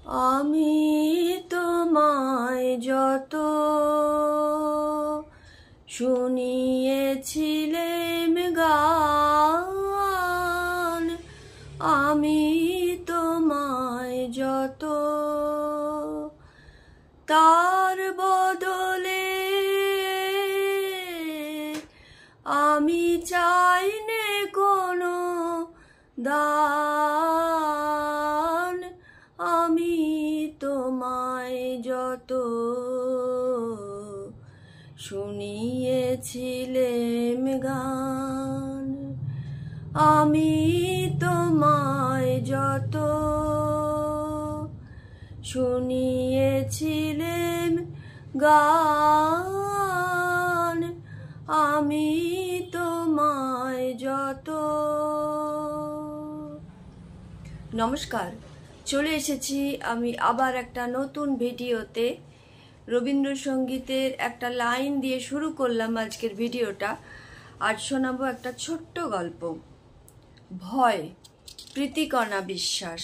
আমি তোমায় যত শুনিয়েছিলেম গান, আমি তোমায় যত তার বদলে আমি চাই নে কোনো দান। আমি তোমায় যত শুনিয়েছিলেম গান, আমি তোমায় যত শুনিয়েছিলেম গান, আমি তোমায় যত। নমস্কার, চলে এসেছি আমি আবার একটা নতুন ভিডিওতে। রবীন্দ্রসঙ্গীতের একটা লাইন দিয়ে শুরু করলাম আজকের ভিডিওটা। আজ শোনাবো একটা ছোট্ট গল্প, ভয়, প্রীতিকণা বিশ্বাস।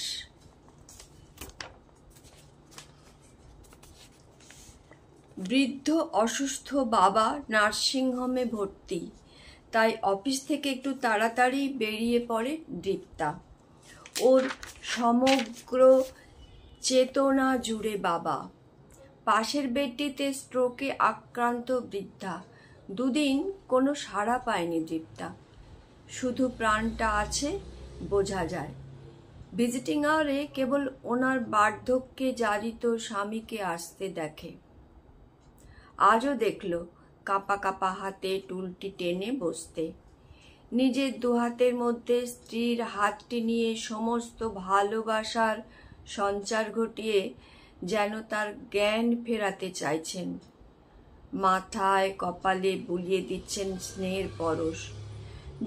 বৃদ্ধ অসুস্থ বাবা নার্সিংহোমে ভর্তি, তাই অফিস থেকে একটু তাড়াতাড়ি বেরিয়ে পড়ে দীপ্তা। ওর সমগ্র চেতনা জুড়ে বাবা। পাশের বেডটিতে স্ট্রোকে আক্রান্ত বৃদ্ধা। দুদিন কোনো সাড়া পায়নি দীপ্তা, শুধু প্রাণটা আছে বোঝা যায়। ভিজিটিং আওয়ারে কেবল ওনার বার্ধক্যে জারিত স্বামীকে আসতে দেখে। আজও দেখল কাঁপা কাঁপা হাতে টুলটি টেনে বসতে। নিজের দুহাতের মধ্যে স্ত্রীর হাতটি নিয়ে সমস্ত ভালোবাসার সঞ্চার ঘটিয়ে যেন তার জ্ঞান ফেরাতে চাইছেন। মাথায় কপালে বুলিয়ে দিচ্ছেন স্নেহের পরশ।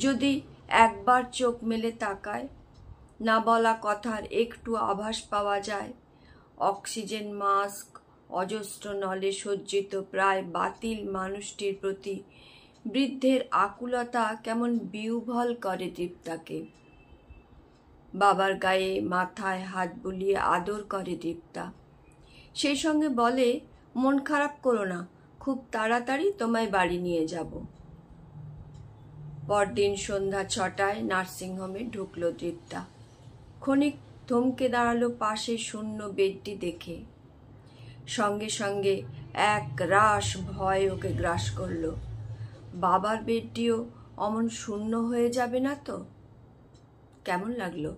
যদি একবার চোখ মেলে তাকায়, না বলা কথার একটু আভাস পাওয়া যায়। অক্সিজেন মাস্ক, অজস্র নলে সজ্জিত প্রায় বাতিল মানুষটির প্রতি বৃদ্ধের আকুলতা কেমন বিহ্বল করে দীপ্তাকে। বাবার গায়ে মাথায় হাত বুলিয়ে আদর করে দীপ্তা। সেই সঙ্গে বলে, মন খারাপ করো না, খুব তাড়াতাড়ি তোমায় বাড়ি নিয়ে যাব। পরদিন সন্ধ্যা 6টায় নার্সিংহোমে ঢুকলো দীপ্তা। ক্ষণিক থমকে দাঁড়ালো পাশে শূন্য বেডটি দেখে। সঙ্গে সঙ্গে এক রাশ ভয় ওকে গ্রাস করলো। বাবার বেডটিও অমন শূন্য হয়ে যাবে না তো? কেমন লাগলো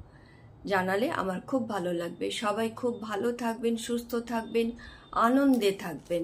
জানালে আমার খুব ভালো লাগবে। সবাই খুব ভালো থাকবেন, সুস্থ থাকবেন, আনন্দে থাকবেন।